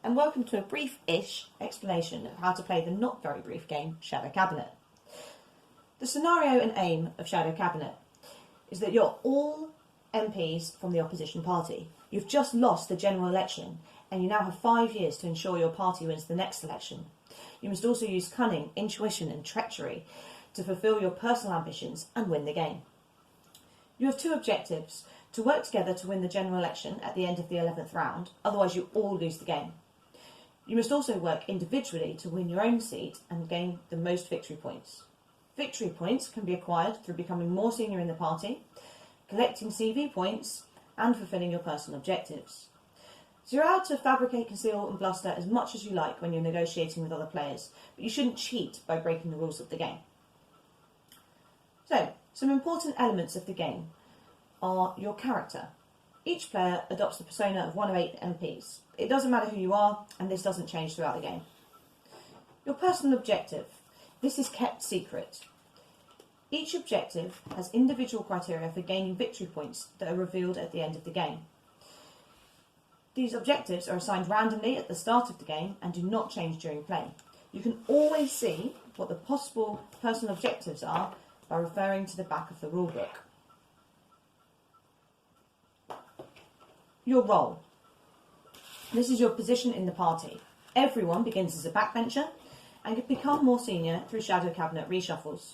and welcome to a brief-ish explanation of how to play the not very brief game Shadow Cabinet. The scenario and aim of Shadow Cabinet is that you're all MPs from the opposition party. You've just lost the general election and you now have 5 years to ensure your party wins the next election. You must also use cunning, intuition and treachery to fulfil your personal ambitions and win the game. You have two objectives: to work together to win the general election at the end of the 11th round, otherwise you all lose the game. You must also work individually to win your own seat and gain the most victory points. Victory points can be acquired through becoming more senior in the party, collecting CV points, and fulfilling your personal objectives. So you're allowed to fabricate, conceal and bluster as much as you like when you're negotiating with other players, but you shouldn't cheat by breaking the rules of the game. So, some important elements of the game are your character. Each player adopts the persona of one of 8 MPs. It doesn't matter who you are, and this doesn't change throughout the game. Your personal objective. This is kept secret. Each objective has individual criteria for gaining victory points that are revealed at the end of the game. These objectives are assigned randomly at the start of the game and do not change during play. You can always see what the possible personal objectives are by referring to the back of the rulebook. Your role. This is your position in the party. Everyone begins as a backbencher and can become more senior through Shadow Cabinet reshuffles.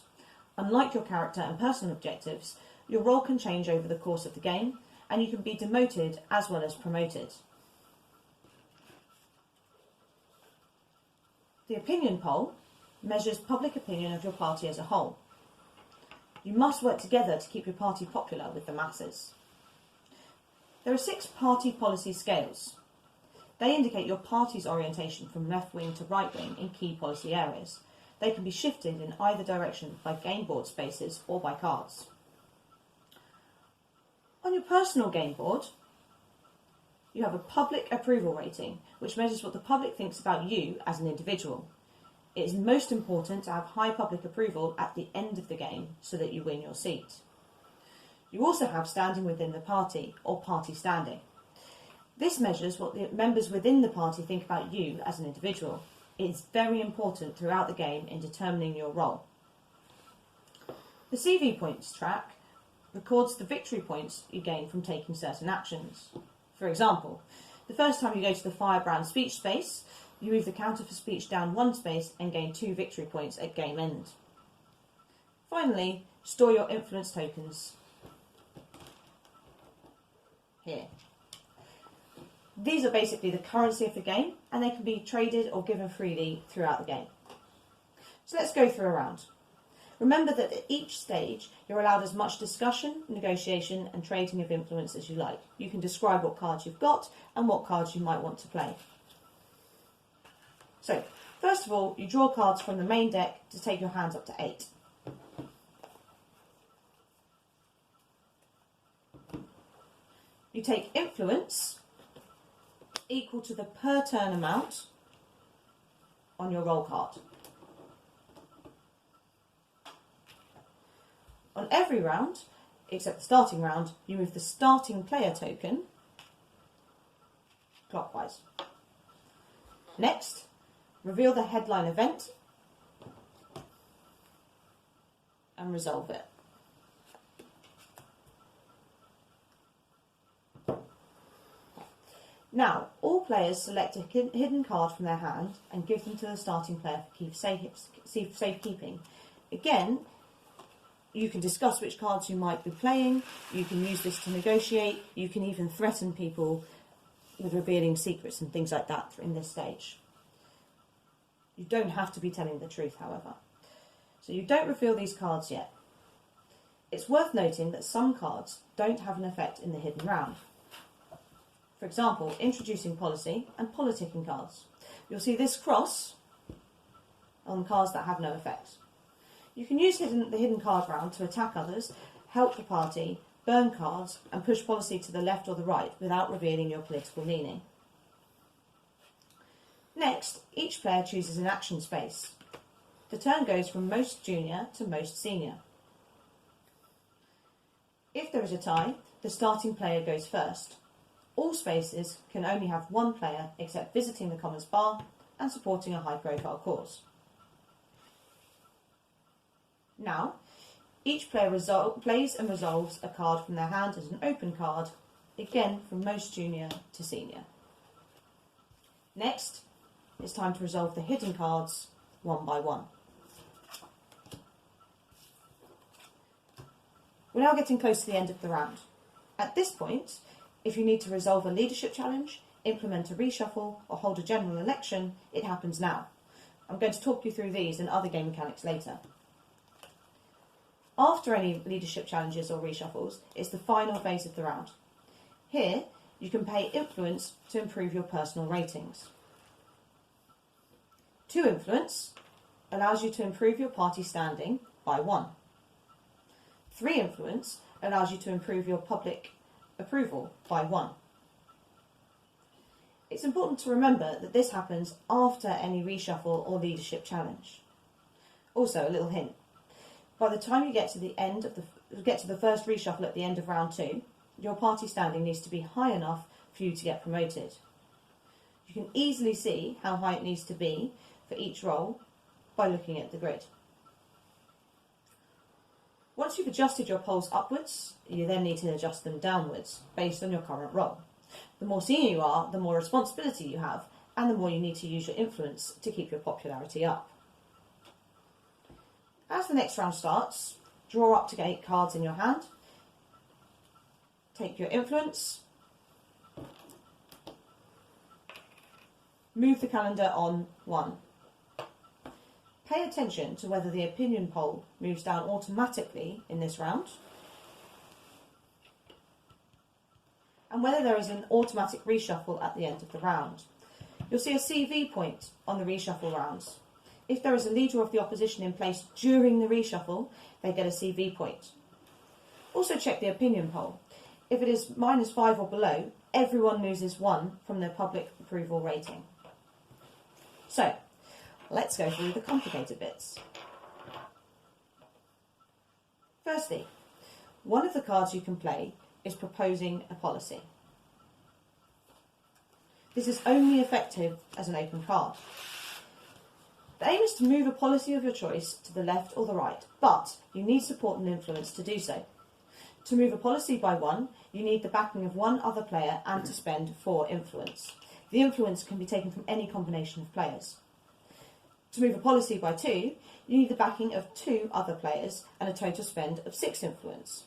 Unlike your character and personal objectives, your role can change over the course of the game and you can be demoted as well as promoted. The opinion poll measures public opinion of your party as a whole. You must work together to keep your party popular with the masses. There are 6 party policy scales. They indicate your party's orientation from left wing to right wing in key policy areas. They can be shifted in either direction by game board spaces or by cards. On your personal game board, you have a public approval rating, which measures what the public thinks about you as an individual. It is most important to have high public approval at the end of the game so that you win your seat. You also have standing within the party, or party standing. This measures what the members within the party think about you as an individual. It is very important throughout the game in determining your role. The CV points track records the victory points you gain from taking certain actions. For example, the first time you go to the firebrand speech space, you move the counter for speech down 1 space and gain 2 victory points at game end. Finally, store your influence tokens here. These are basically the currency of the game and they can be traded or given freely throughout the game. So let's go through a round. Remember that at each stage you're allowed as much discussion, negotiation and trading of influence as you like. You can describe what cards you've got and what cards you might want to play. So, first of all, you draw cards from the main deck to take your hands up to 8. You take influence equal to the per turn amount on your roll card. On every round, except the starting round, you move the starting player token clockwise. Next, reveal the headline event and resolve it. Now, all players select a hidden card from their hand and give them to the starting player for safekeeping. Again, you can discuss which cards you might be playing, you can use this to negotiate, you can even threaten people with revealing secrets and things like that in this stage. You don't have to be telling the truth, however. So you don't reveal these cards yet. It's worth noting that some cards don't have an effect in the hidden round. For example, introducing policy and politicking cards. You'll see this cross on cards that have no effect. You can use the hidden card round to attack others, help the party, burn cards and push policy to the left or the right without revealing your political leaning. Next, each player chooses an action space. The turn goes from most junior to most senior. If there is a tie, the starting player goes first. All spaces can only have one player except visiting the Commons Bar and supporting a high-profile cause. Now, each player plays and resolves a card from their hand as an open card, again from most junior to senior. Next, it's time to resolve the hidden cards one by one. We're now getting close to the end of the round. At this point, if you need to resolve a leadership challenge, implement a reshuffle, or hold a general election, it happens now. I'm going to talk you through these and other game mechanics later. After any leadership challenges or reshuffles, it's the final phase of the round. Here, you can pay influence to improve your personal ratings. 2 influence allows you to improve your party standing by 1. 3 influence allows you to improve your public approval by 1. It's important to remember that this happens after any reshuffle or leadership challenge. Also, a little hint. By the time you get to the first reshuffle at the end of round 2, your party standing needs to be high enough for you to get promoted. You can easily see how high it needs to be for each role by looking at the grid. Once you've adjusted your polls upwards, you then need to adjust them downwards based on your current role. The more senior you are, the more responsibility you have, and the more you need to use your influence to keep your popularity up. As the next round starts, draw up to 8 cards in your hand, take your influence, move the calendar on 1. Pay attention to whether the opinion poll moves down automatically in this round, and whether there is an automatic reshuffle at the end of the round. You'll see a CV point on the reshuffle rounds. If there is a leader of the opposition in place during the reshuffle, they get a CV point. Also check the opinion poll. If it is -5 or below, everyone loses 1 from their public approval rating. So, let's go through the complicated bits. Firstly, one of the cards you can play is proposing a policy. This is only effective as an open card. The aim is to move a policy of your choice to the left or the right, but you need support and influence to do so. To move a policy by 1, you need the backing of 1 other player and to spend 4 influence. The influence can be taken from any combination of players. To move a policy by 2, you need the backing of 2 other players and a total spend of 6 influence.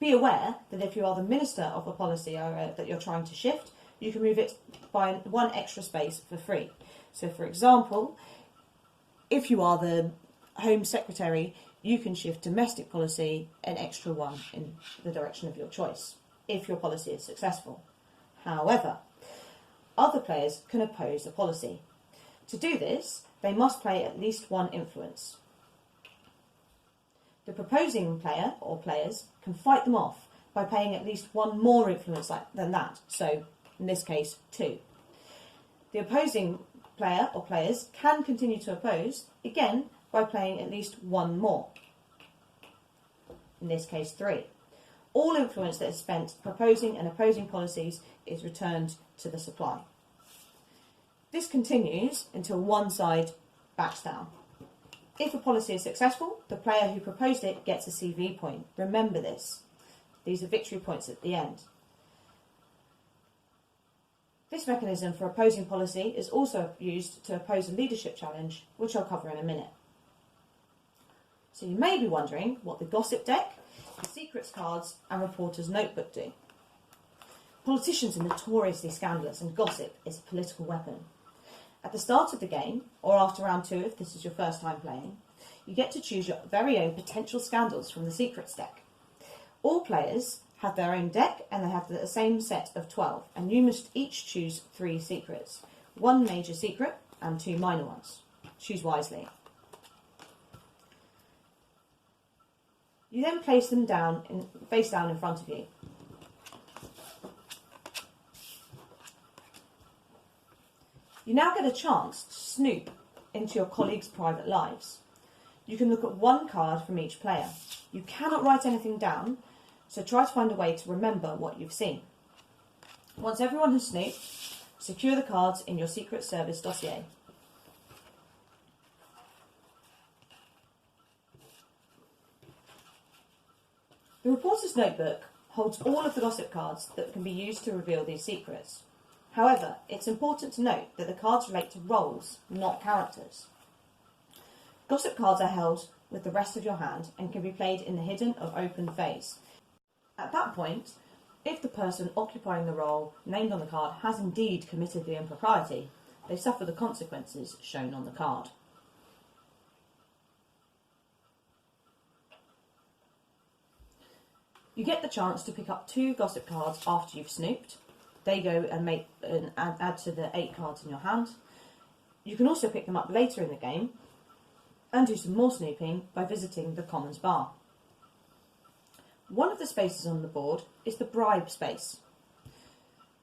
Be aware that if you are the minister of a policy area that you're trying to shift, you can move it by 1 extra space for free. So, for example, if you are the Home Secretary, you can shift domestic policy an extra 1 in the direction of your choice, if your policy is successful. However, other players can oppose a policy. To do this, they must play at least 1 influence. The proposing player or players can fight them off by paying at least 1 more influence than that, so in this case 2. The opposing player or players can continue to oppose, again by playing at least 1 more, in this case 3. All influence that is spent proposing and opposing policies is returned to the supply. This continues until one side backs down. If a policy is successful, the player who proposed it gets a CV point. Remember this. These are victory points at the end. This mechanism for opposing policy is also used to oppose a leadership challenge, which I'll cover in a minute. So you may be wondering what the gossip deck, the secrets cards and reporter's notebook do. Politicians are notoriously scandalous and gossip is a political weapon. At the start of the game, or after round 2 if this is your first time playing, you get to choose your very own potential scandals from the secrets deck. All players have their own deck and they have the same set of 12, and you must each choose 3 secrets, 1 major secret and 2 minor ones. Choose wisely. You then place them face down in front of you. You now get a chance to snoop into your colleagues' private lives. You can look at 1 card from each player. You cannot write anything down, so try to find a way to remember what you've seen. Once everyone has snooped, secure the cards in your Secret Service dossier. The reporter's notebook holds all of the gossip cards that can be used to reveal these secrets. However, it's important to note that the cards relate to roles, not characters. Gossip cards are held with the rest of your hand and can be played in the hidden or open phase. At that point, if the person occupying the role named on the card has indeed committed the impropriety, they suffer the consequences shown on the card. You get the chance to pick up 2 gossip cards after you've snooped. They go and add to the 8 cards in your hand. You can also pick them up later in the game and do some more snooping by visiting the Commons Bar. One of the spaces on the board is the bribe space.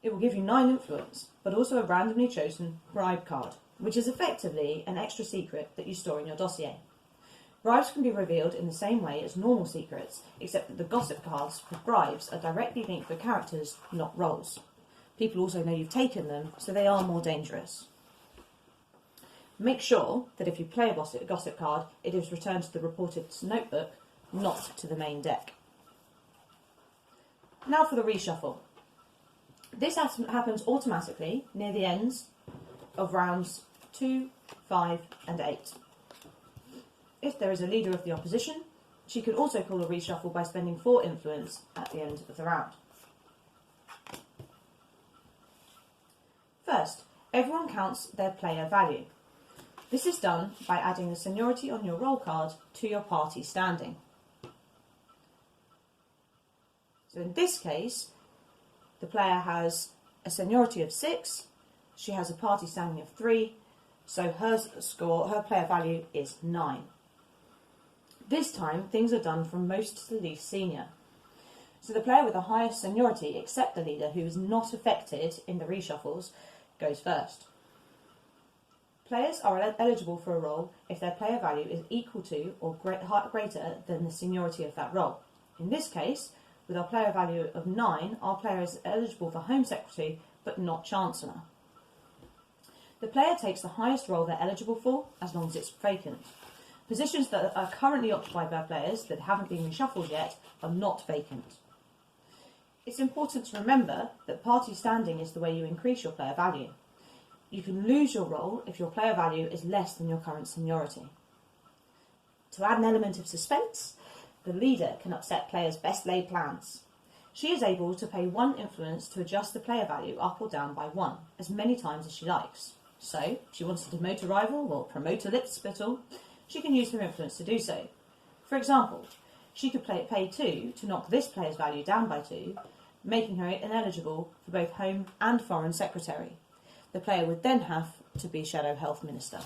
It will give you 9 influence, but also a randomly chosen bribe card, which is effectively an extra secret that you store in your dossier. Bribes can be revealed in the same way as normal secrets, except that the gossip cards for bribes are directly linked with characters, not roles. People also know you've taken them, so they are more dangerous. Make sure that if you play a gossip card, it is returned to the reporter's notebook, not to the main deck. Now for the reshuffle. This happens automatically near the ends of rounds 2, 5 and 8. If there is a leader of the opposition, she can also call a reshuffle by spending 4 influence at the end of the round. First, everyone counts their player value. This is done by adding the seniority on your roll card to your party standing. So in this case, the player has a seniority of 6, she has a party standing of 3, so her player value is 9. This time, things are done from most to the least senior. So the player with the highest seniority, except the leader who is not affected in the reshuffles, goes first. Players are eligible for a role if their player value is equal to or greater than the seniority of that role. In this case, with our player value of 9, our player is eligible for Home Secretary, but not Chancellor. The player takes the highest role they're eligible for, as long as it's vacant. Positions that are currently occupied by players that haven't been reshuffled yet are not vacant. It's important to remember that party standing is the way you increase your player value. You can lose your role if your player value is less than your current seniority. To add an element of suspense, the leader can upset players' best laid plans. She is able to pay 1 influence to adjust the player value up or down by 1, as many times as she likes. So, if she wants to demote a rival or promote a lip spittle, she can use her influence to do so. For example, she could pay 2 to knock this player's value down by 2, making her ineligible for both Home and Foreign Secretary. The player would then have to be Shadow Health Minister.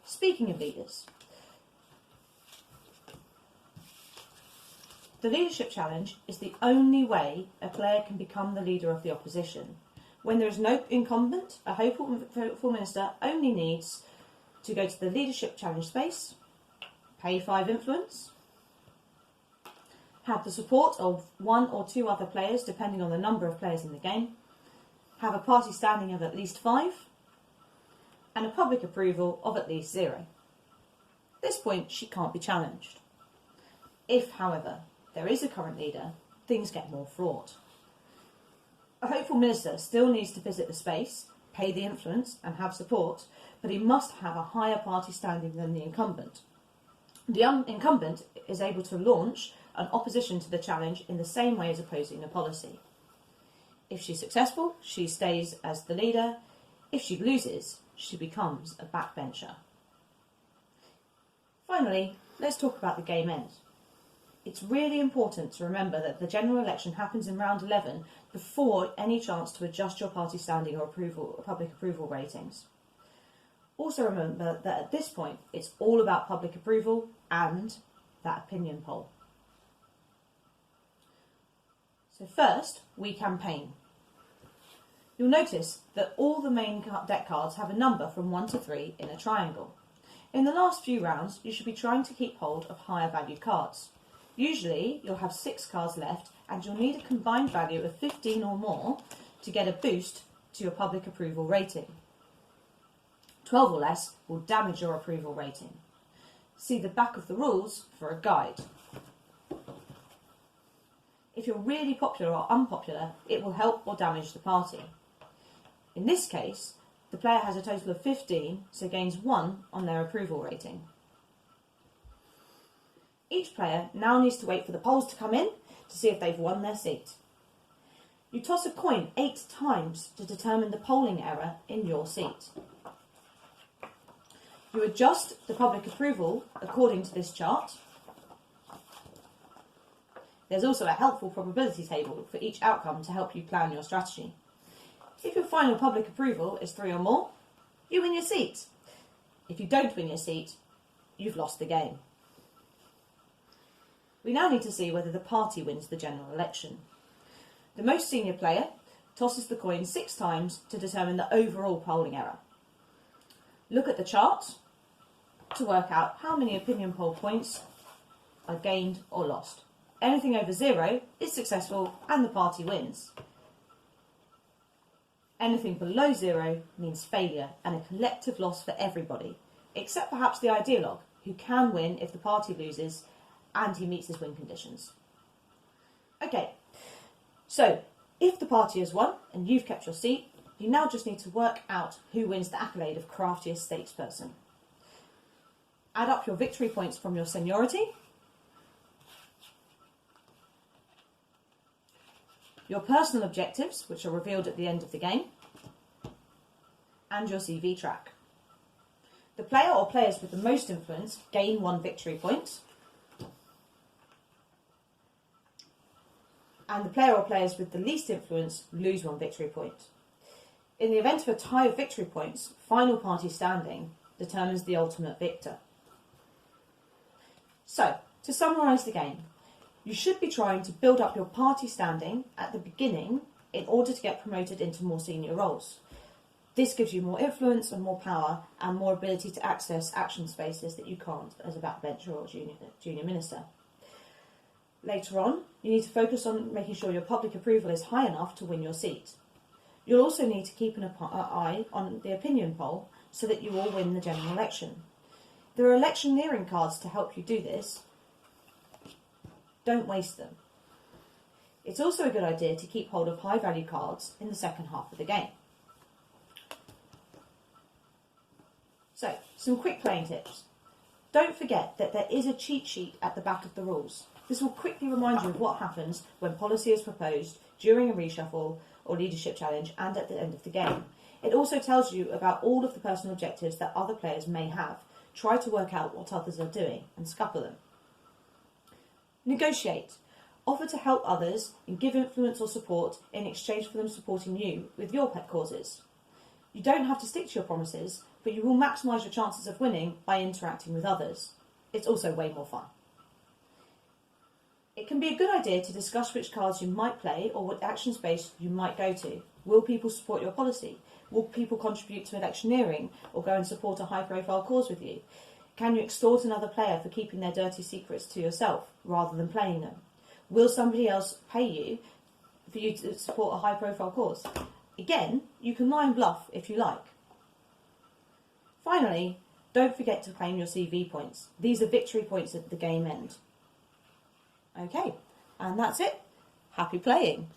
Speaking of leaders, the leadership challenge is the only way a player can become the leader of the opposition. When there is no incumbent, a hopeful minister only needs to go to the leadership challenge space, pay 5 influence, have the support of 1 or 2 other players depending on the number of players in the game, have a party standing of at least 5, and a public approval of at least 0. At this point, she can't be challenged. If, however, there is a current leader, things get more fraught. A hopeful minister still needs to visit the space, pay the influence and have support, but he must have a higher party standing than the incumbent. The incumbent is able to launch an opposition to the challenge in the same way as opposing a policy. If she's successful, she stays as the leader. If she loses, she becomes a backbencher. Finally, let's talk about the game end. It's really important to remember that the general election happens in round 11 before any chance to adjust your party standing or public approval ratings. Also remember that at this point, it's all about public approval and that opinion poll. So first, we campaign. You'll notice that all the main deck cards have a number from 1 to 3 in a triangle. In the last few rounds, you should be trying to keep hold of higher value cards. Usually you'll have 6 cards left and you'll need a combined value of 15 or more to get a boost to your public approval rating. 12 or less will damage your approval rating. See the back of the rules for a guide. If you're really popular or unpopular, it will help or damage the party. In this case, the player has a total of 15, so gains 1 on their approval rating. Each player now needs to wait for the polls to come in to see if they've won their seat. You toss a coin 8 times to determine the polling error in your seat. You adjust the public approval according to this chart. There's also a helpful probability table for each outcome to help you plan your strategy. If your final public approval is 3 or more, you win your seat. If you don't win your seat, you've lost the game. We now need to see whether the party wins the general election. The most senior player tosses the coin 6 times to determine the overall polling error. Look at the chart to work out how many opinion poll points are gained or lost. Anything over 0 is successful and the party wins. Anything below 0 means failure and a collective loss for everybody, except perhaps the ideologue, who can win if the party loses and he meets his win conditions. Okay, so if the party has won and you've kept your seat, you now just need to work out who wins the accolade of craftiest statesperson. Add up your victory points from your seniority, your personal objectives, which are revealed at the end of the game, and your CV track. The player or players with the most influence gain 1 victory point, and the player or players with the least influence lose 1 victory point. In the event of a tie of victory points, final party standing determines the ultimate victor. So, to summarise the game, you should be trying to build up your party standing at the beginning in order to get promoted into more senior roles. This gives you more influence and more power and more ability to access action spaces that you can't as a backbencher or junior minister. Later on, you need to focus on making sure your public approval is high enough to win your seat. You'll also need to keep an eye on the opinion poll so that you will win the general election. There are electioneering cards to help you do this. Don't waste them. It's also a good idea to keep hold of high value cards in the second half of the game. So, some quick playing tips. Don't forget that there is a cheat sheet at the back of the rules. This will quickly remind you of what happens when policy is proposed during a reshuffle or leadership challenge and at the end of the game. It also tells you about all of the personal objectives that other players may have. Try to work out what others are doing and scupper them. Negotiate. Offer to help others and give influence or support in exchange for them supporting you with your pet causes. You don't have to stick to your promises, but you will maximise your chances of winning by interacting with others. It's also way more fun. It can be a good idea to discuss which cards you might play or what action space you might go to. Will people support your policy? Will people contribute to electioneering or go and support a high-profile cause with you? Can you extort another player for keeping their dirty secrets to yourself rather than playing them? Will somebody else pay you for you to support a high-profile cause? Again, you can lie and bluff if you like. Finally, don't forget to claim your CV points. These are victory points at the game end. Okay, and that's it. Happy playing.